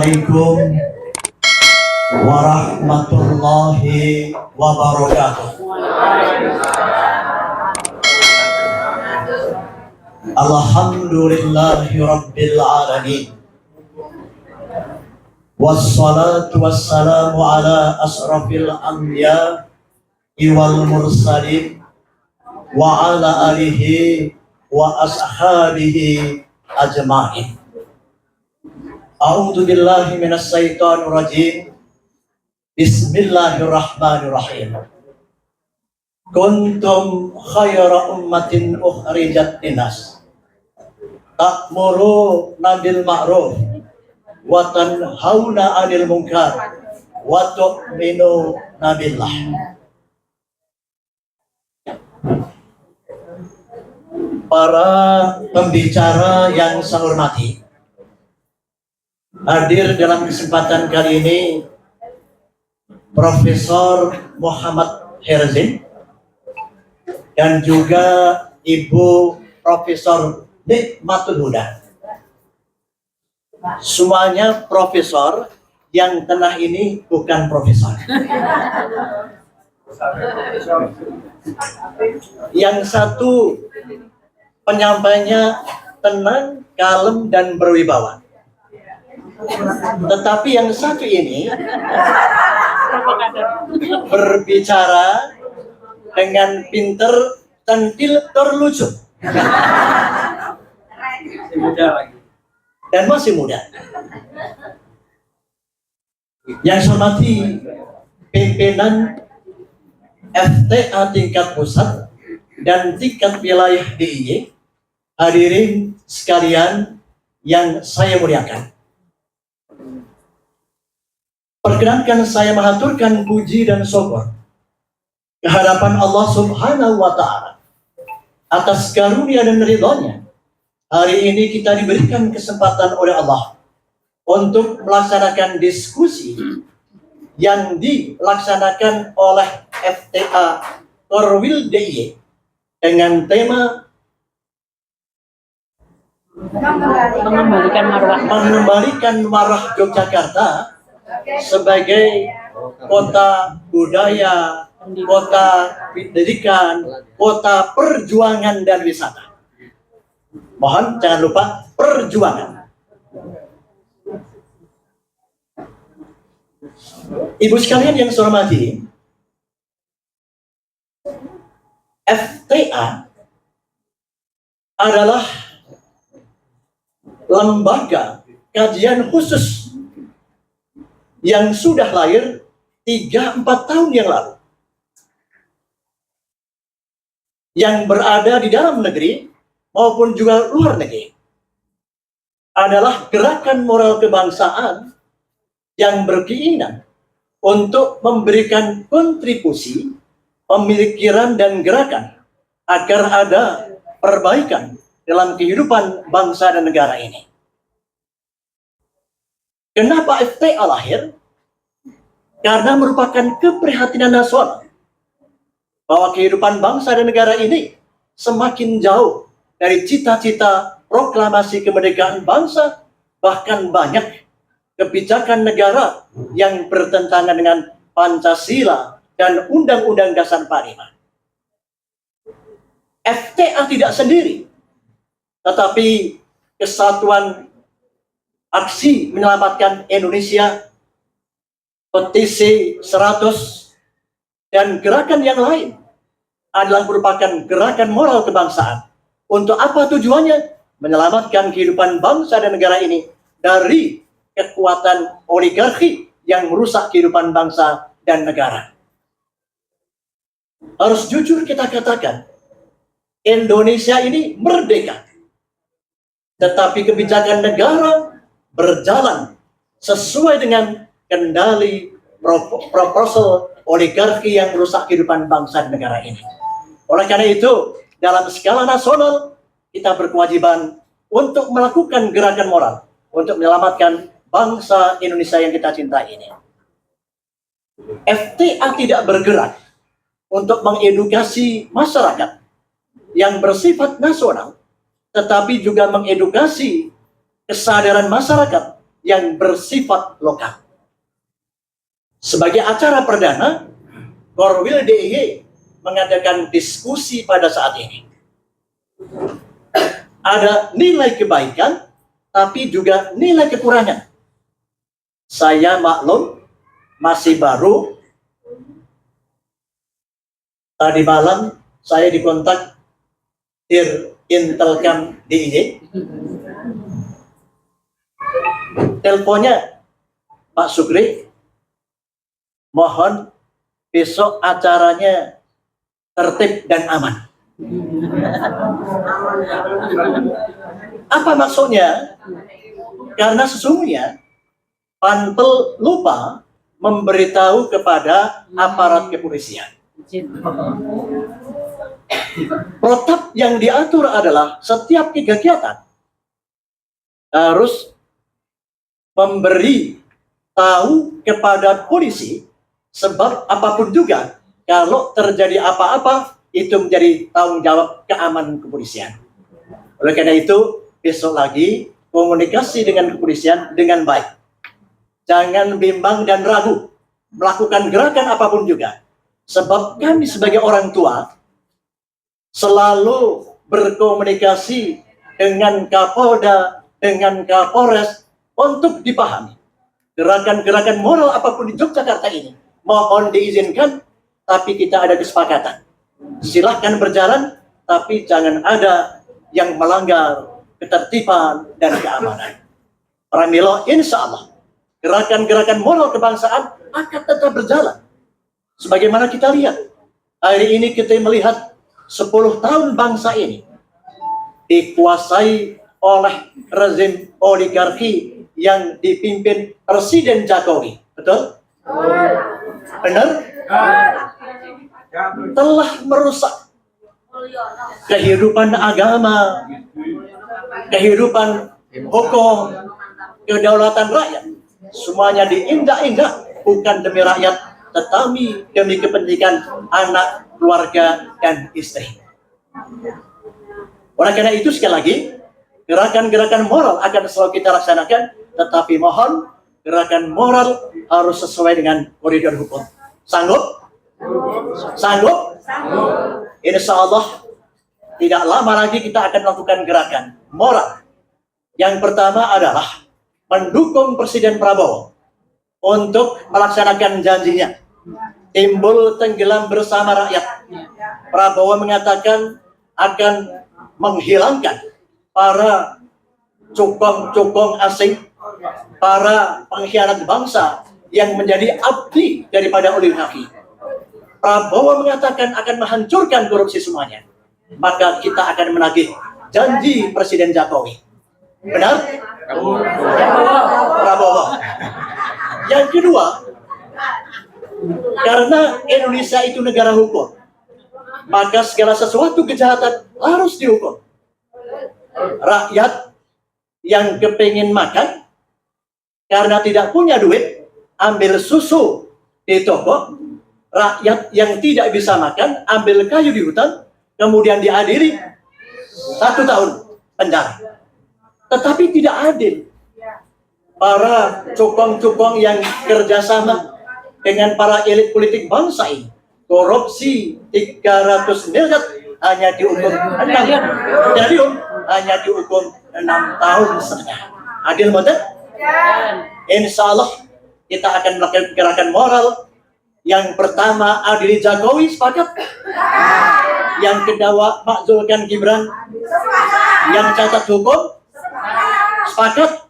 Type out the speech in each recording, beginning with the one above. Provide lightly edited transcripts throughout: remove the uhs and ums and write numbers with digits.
Assalamualaikum warahmatullahi wabarakatuh. Alhamdulillahi rabbil alamin. Wassalatu wassalamu ala asrafil anbiya wal mursalin wa ala alihi wa ashabihi ajma'in. A'udzu billahi minas syaitonir rajim. Bismillahirrahmanirrahim. Kuntum khayra ummatin ukhrijat linnas ta'muru bil ma'ruf wa tanhauna 'anil munkar wa tu'minuna billah. Para pembicara yang saya hormati, hadir dalam kesempatan kali ini Profesor Muhammad Herzin dan juga Ibu Profesor Nikmatul Huda. Semuanya profesor, yang tengah ini bukan profesor. Yang satu penyampainya tenang, kalem, dan berwibawa. Tetapi yang satu ini berbicara dengan pinter, centil, terlucu, dan masih muda. Yang saya hormati pimpinan FTA tingkat pusat dan tingkat wilayah DIY, hadirin sekalian yang saya muliakan. Perkenankan saya mengaturkan puji dan syukur kehadapan Allah Subhanahu wa Ta'ala atas karunia dan ridhonya. Hari ini kita diberikan kesempatan oleh Allah untuk melaksanakan diskusi yang dilaksanakan oleh FTA Korwil DIY dengan tema mengembalikan marwah Yogyakarta sebagai kota budaya, kota pendidikan, kota perjuangan dan wisata. Mohon jangan lupa perjuangan. Ibu sekalian yang saya hormati, FTA adalah lembaga kajian khusus yang sudah lahir 3-4 tahun yang lalu, yang berada di dalam negeri maupun juga luar negeri. Adalah gerakan moral kebangsaan yang berkeinginan untuk memberikan kontribusi pemikiran dan gerakan agar ada perbaikan dalam kehidupan bangsa dan negara ini. Kenapa FTA lahir? Karena merupakan keprihatinan nasional bahwa kehidupan bangsa dan negara ini semakin jauh dari cita-cita proklamasi kemerdekaan bangsa, bahkan banyak kebijakan negara yang bertentangan dengan Pancasila dan Undang-Undang Dasar 45. FTA tidak sendiri, tetapi Kesatuan Aksi Menyelamatkan Indonesia, petisi 100, dan gerakan yang lain adalah merupakan gerakan moral kebangsaan. Untuk apa tujuannya? Menyelamatkan kehidupan bangsa dan negara ini dari kekuatan oligarki yang merusak kehidupan bangsa dan negara. Harus jujur kita katakan, Indonesia ini merdeka, tetapi kebijakan negara berjalan sesuai dengan kendali proposal oligarki yang merusak kehidupan bangsa dan negara ini. Oleh karena itu, dalam skala nasional, kita berkewajiban untuk melakukan gerakan moral untuk menyelamatkan bangsa Indonesia yang kita cintai ini. FTA tidak bergerak untuk mengedukasi masyarakat yang bersifat nasional, tetapi juga mengedukasi kesadaran masyarakat yang bersifat lokal. Sebagai acara perdana, Korwil DIY mengadakan diskusi pada saat ini. Ada nilai kebaikan, tapi juga nilai kekurangan. Saya maklum, masih baru. Tadi malam saya dikontak Dir Intelkam DIY. Teleponnya, Pak Sugri, mohon besok acaranya tertib dan aman. Apa maksudnya? Karena sesungguhnya Panpel lupa memberitahu kepada aparat kepolisian. Protap yang diatur adalah setiap kegiatan harus memberi tahu kepada polisi, sebab apapun juga kalau terjadi apa-apa itu menjadi tanggung jawab keamanan kepolisian. Oleh karena itu, besok lagi komunikasi dengan kepolisian dengan baik. Jangan bimbang dan ragu melakukan gerakan apapun juga. Sebab kami sebagai orang tua selalu berkomunikasi dengan Kapolda, dengan Kapolres untuk dipahami. Gerakan-gerakan moral apapun di Yogyakarta ini mohon diizinkan, tapi kita ada kesepakatan. Silahkan berjalan, tapi jangan ada yang melanggar ketertiban dan keamanan. Pramila, insya Allah gerakan-gerakan moral kebangsaan akan tetap berjalan. Sebagaimana kita lihat, hari ini kita melihat 10 tahun bangsa ini dikuasai oleh rezim oligarki yang dipimpin Presiden Jokowi. Betul? Benar? Telah merusak kehidupan agama, kehidupan hukum, kedaulatan rakyat. Semuanya diindak-indak, bukan demi rakyat, tetapi demi kepentingan anak, keluarga, dan istri. Oleh karena itu, sekali lagi, gerakan-gerakan moral akan selalu kita laksanakan, tetapi mohon gerakan moral harus sesuai dengan koridor hukum. Sanggup? Sanggup? Insya Allah tidak lama lagi kita akan melakukan gerakan moral. Yang pertama adalah mendukung Presiden Prabowo untuk melaksanakan janjinya. Timbul tenggelam bersama rakyat. Prabowo mengatakan akan menghilangkan para cukong-cukong asing, para pengkhianat bangsa yang menjadi abdi daripada oligarki. Prabowo mengatakan akan menghancurkan korupsi semuanya. Maka kita akan menagih janji Presiden Jokowi. Benar? Prabowo. Yang kedua, karena Indonesia itu negara hukum, maka segala sesuatu kejahatan harus dihukum. Rakyat yang kepingin makan karena tidak punya duit, ambil susu di toko. Rakyat yang tidak bisa makan, ambil kayu di hutan, kemudian diadili 1 tahun penjara. Tetapi tidak adil. Para cukong-cukong yang kerjasama dengan para elit politik bangsa ini, korupsi 300 miliar hanya dihukum 6 tahun setengah. Adil betul? Insya Allah kita akan melakukan gerakan moral. Yang pertama, adili Jokowi, sepakat? Yang kedua, makzulkan Gibran. Yang catat hukum, sepakat?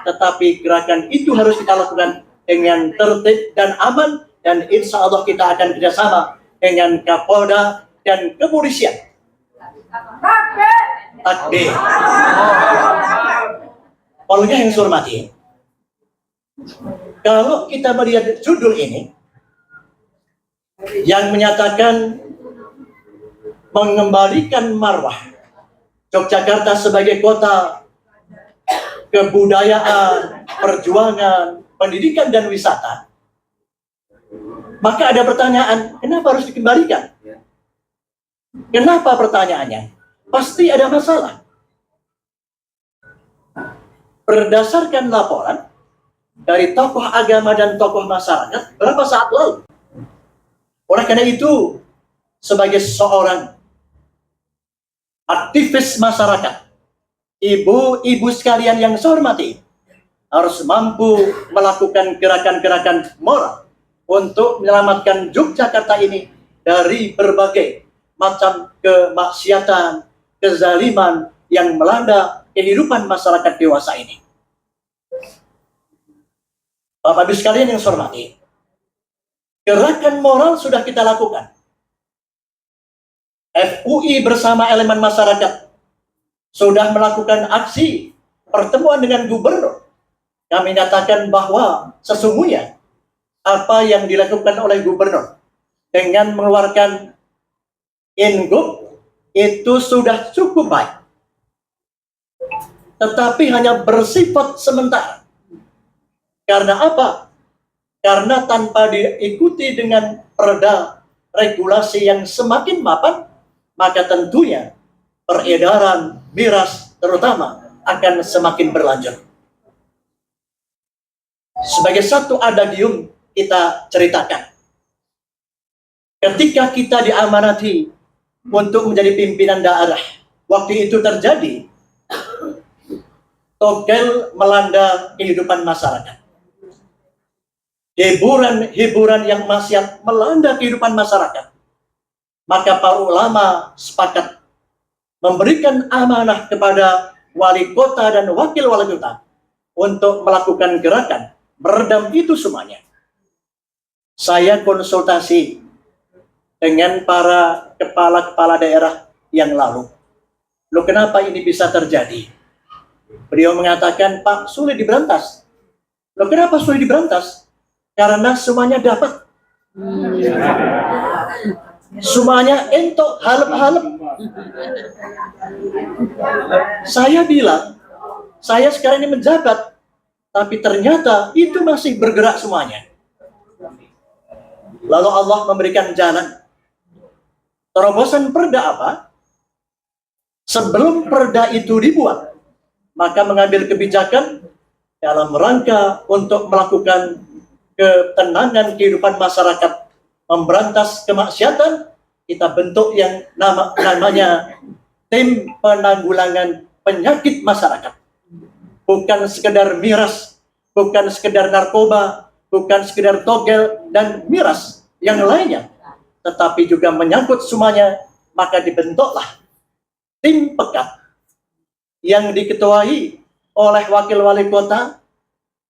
Tetapi gerakan itu harus kita lakukan dengan tertib dan aman, dan insya Allah kita akan kerjasama dengan Kapolda dan kepolisian. Takbir. Oleh yang saya hormati, kalau kita melihat judul ini yang menyatakan mengembalikan marwah Yogyakarta sebagai kota kebudayaan, perjuangan, pendidikan, dan wisata, maka ada pertanyaan, kenapa harus dikembalikan? Kenapa pertanyaannya? Pasti ada masalah. berdasarkan laporan dari tokoh agama dan tokoh masyarakat berapa saat lalu. Oleh karena itu, sebagai seorang aktivis masyarakat, ibu-ibu sekalian yang saya hormati, harus mampu melakukan gerakan-gerakan moral untuk menyelamatkan Yogyakarta ini dari berbagai macam kemaksiatan, kezaliman yang melanda kehidupan masyarakat dewasa ini. Bapak Ibu sekalian yang saya hormati, gerakan moral sudah kita lakukan. FUI bersama elemen masyarakat sudah melakukan aksi pertemuan dengan gubernur. Kami nyatakan bahwa sesungguhnya apa yang dilakukan oleh gubernur dengan mengeluarkan Ingup itu sudah cukup baik. Tetapi hanya bersifat sementara. Karena apa? Karena tanpa diikuti dengan perda regulasi yang semakin mapan, maka tentunya peredaran miras terutama akan semakin berlanjut. Sebagai satu adagium kita ceritakan, ketika kita diamanati untuk menjadi pimpinan daerah, waktu itu terjadi togel melanda kehidupan masyarakat. Hiburan yang maksiat melanda kehidupan masyarakat. Maka para ulama sepakat memberikan amanah kepada wali kota dan wakil wali kota untuk melakukan gerakan meredam itu semuanya. Saya konsultasi dengan para kepala-kepala daerah yang lalu. Loh, kenapa ini bisa terjadi? Beliau mengatakan, Pak, sulit diberantas. Loh, kenapa sulit diberantas? Karena semuanya dapat. Semuanya entok, halep-halep. Saya bilang, saya sekarang ini menjabat, tapi ternyata itu masih bergerak semuanya. Lalu Allah memberikan jalan. Terobosan perda apa? Sebelum perda itu dibuat, maka mengambil kebijakan dalam rangka untuk melakukan ketenangan kehidupan masyarakat, memberantas kemaksiatan. Kita bentuk yang namanya tim penanggulangan penyakit masyarakat. Bukan sekedar miras, bukan sekedar narkoba, bukan sekedar togel dan miras yang lainnya, tetapi juga menyangkut semuanya. Maka dibentuklah tim pekat yang diketuai oleh wakil wali kota,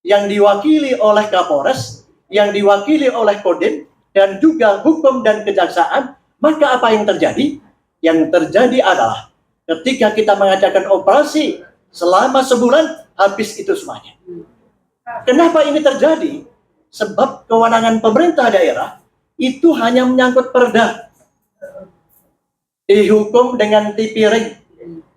yang diwakili oleh Kapolres, yang diwakili oleh Kodim, dan juga hukum dan kejaksaan. Maka apa yang terjadi? Yang terjadi adalah ketika kita mengadakan operasi selama sebulan, habis itu semuanya. Kenapa ini terjadi? Sebab kewenangan pemerintah daerah itu hanya menyangkut perda. Dihukum dengan tipiring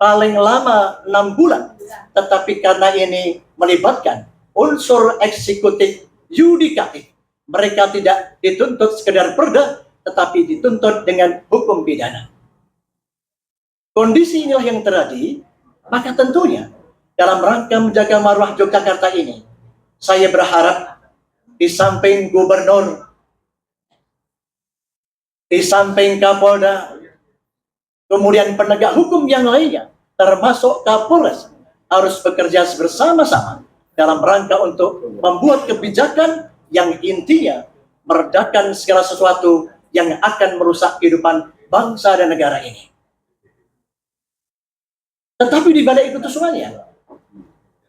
paling lama 6 bulan. Tetapi karena ini melibatkan unsur eksekutif yudikatif, mereka tidak dituntut sekedar perda, tetapi dituntut dengan hukum pidana. Kondisi inilah yang terjadi. Maka tentunya dalam rangka menjaga marwah Yogyakarta ini, saya berharap di samping gubernur, di samping Kapolda, kemudian penegak hukum yang lainnya, termasuk Kapolres, harus bekerja bersama-sama dalam rangka untuk membuat kebijakan yang intinya meredakan segala sesuatu yang akan merusak kehidupan bangsa dan negara ini. Tetapi di balik itu semuanya,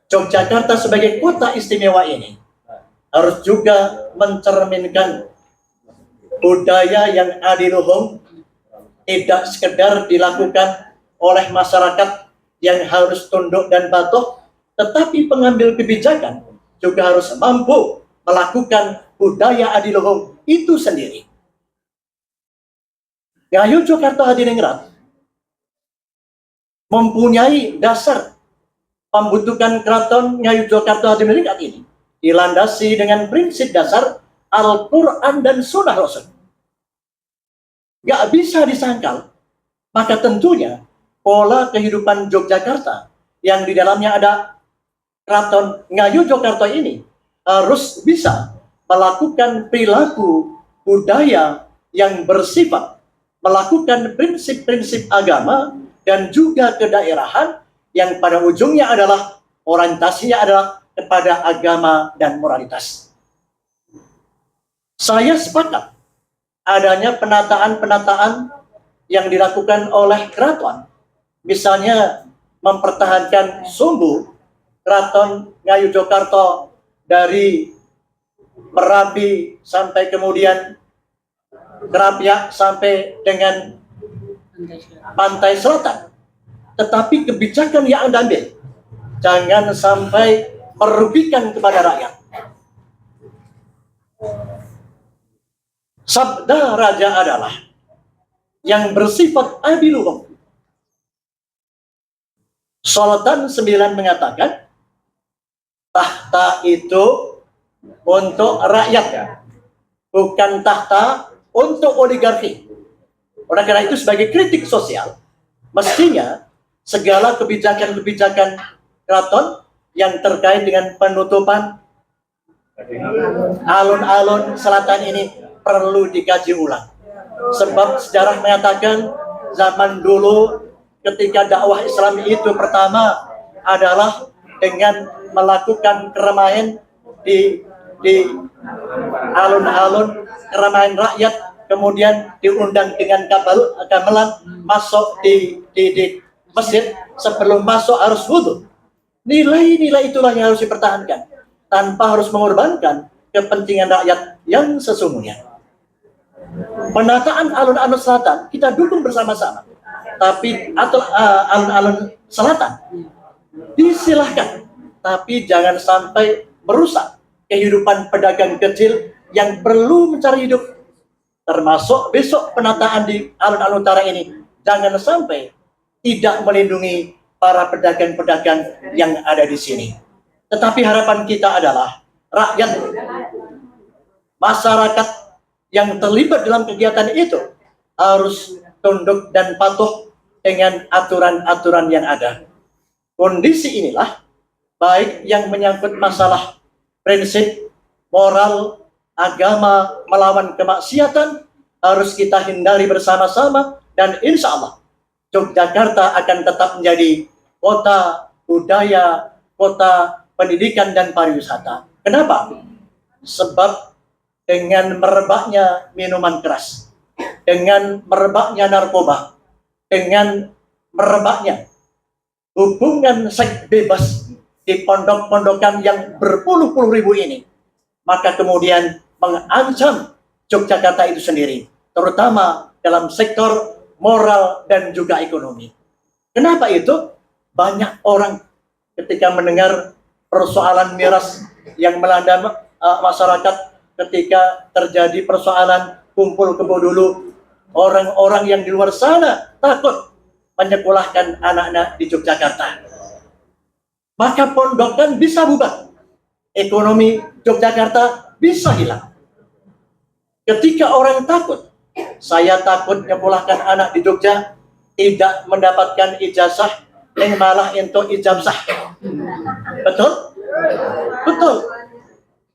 Yogyakarta sebagai kota istimewa ini harus juga mencerminkan budaya yang adiluhung, tidak sekedar dilakukan oleh masyarakat yang harus tunduk dan patuh, tetapi pengambil kebijakan juga harus mampu melakukan budaya adiluhung itu sendiri. Ngayu Yogyakarta Hadiningrat mempunyai dasar pembentukan keraton Ngayu Yogyakarta Hadiningrat ini dilandasi dengan prinsip dasar Al-Quran dan Sunnah Rasul. Gak bisa disangkal, maka tentunya pola kehidupan Yogyakarta yang di dalamnya ada Keraton Ngayogyakarta ini harus bisa melakukan perilaku budaya yang bersifat melakukan prinsip-prinsip agama dan juga kedaerahan yang pada ujungnya adalah orientasinya adalah kepada agama dan moralitas. Saya sepakat adanya penataan-penataan yang dilakukan oleh keraton, misalnya mempertahankan sumbu Keraton Ngayogyakarta dari Merapi sampai kemudian Krapyak sampai dengan pantai selatan. Tetapi kebijakan yang Anda ambil jangan sampai merugikan kepada rakyat. Sabda raja adalah yang bersifat adiluhum. Sultan IX mengatakan tahta itu untuk rakyat, bukan tahta untuk oligarki. Oleh karena itu sebagai kritik sosial, mestinya segala kebijakan-kebijakan keraton yang terkait dengan penutupan alun-alun selatan ini perlu dikaji ulang. Sebab sejarah mengatakan zaman dulu ketika dakwah Islam itu pertama adalah dengan melakukan keramaian di alun-alun, keramaian rakyat, kemudian diundang dengan gamelan masuk di masjid, sebelum masuk harus wudhu. Nilai-nilai itulah yang harus dipertahankan tanpa harus mengorbankan kepentingan rakyat yang sesungguhnya. Penataan alun-alun selatan kita dukung bersama-sama, tapi atau alun-alun selatan disilahkan, tapi jangan sampai merusak kehidupan pedagang kecil yang perlu mencari hidup. Termasuk besok penataan di alun-alun utara ini jangan sampai tidak melindungi para pedagang-pedagang yang ada di sini. Tetapi harapan kita adalah rakyat, masyarakat yang terlibat dalam kegiatan itu harus tunduk dan patuh dengan aturan-aturan yang ada. Kondisi inilah baik yang menyangkut masalah prinsip, moral, agama melawan kemaksiatan harus kita hindari bersama-sama, dan insya Allah Yogyakarta akan tetap menjadi kota budaya, kota pendidikan dan pariwisata. Kenapa? Sebab dengan merebaknya minuman keras, dengan merebaknya narkoba, dengan merebaknya hubungan seks bebas di pondok-pondokan yang berpuluh-puluh ribu ini, maka kemudian mengancam Yogyakarta itu sendiri, terutama dalam sektor moral dan juga ekonomi. Kenapa itu? Banyak orang ketika mendengar persoalan miras yang melanda masyarakat, ketika terjadi persoalan kumpul kebo dulu, orang-orang yang di luar sana takut menyekolahkan anak-anak di Yogyakarta. Maka pondokan bisa bubar, ekonomi Yogyakarta bisa hilang. Ketika orang takut, saya takut nyekolahkan anak di Jogja tidak mendapatkan ijazah, yang malah untuk ijazah. Betul? Betul.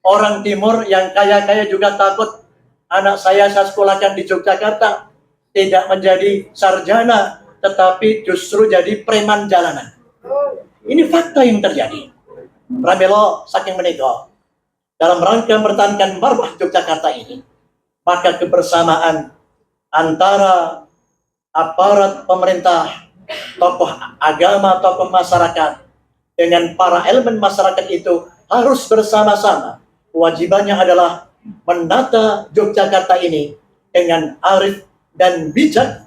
Orang timur yang kaya-kaya juga takut anak saya sekolahkan di Yogyakarta tidak menjadi sarjana, tetapi justru jadi preman jalanan. Ini fakta yang terjadi. Pramila saking menika, dalam rangka mempertahankan marwah Yogyakarta ini, maka kebersamaan antara aparat pemerintah, tokoh agama, tokoh masyarakat, dengan para elemen masyarakat itu harus bersama-sama. Kewajibannya adalah menata Yogyakarta ini dengan arif dan bijak,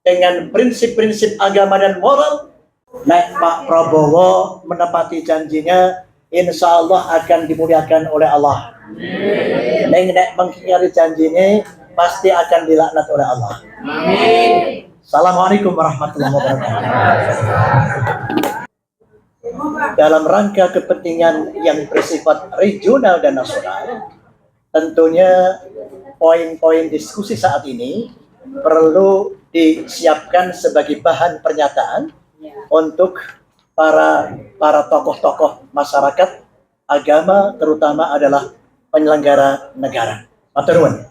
dengan prinsip-prinsip agama dan moral. Nek Pak Prabowo menepati janjinya, insya Allah akan dimuliakan oleh Allah. Nek mengingkari janjinya, pasti akan dilaknat oleh Allah. Amin. Assalamualaikum warahmatullahi wabarakatuh. Dalam rangka kepentingan yang bersifat regional dan nasional, tentunya poin-poin diskusi saat ini perlu disiapkan sebagai bahan pernyataan untuk para tokoh-tokoh masyarakat agama, terutama adalah penyelenggara negara. Matur nuwun.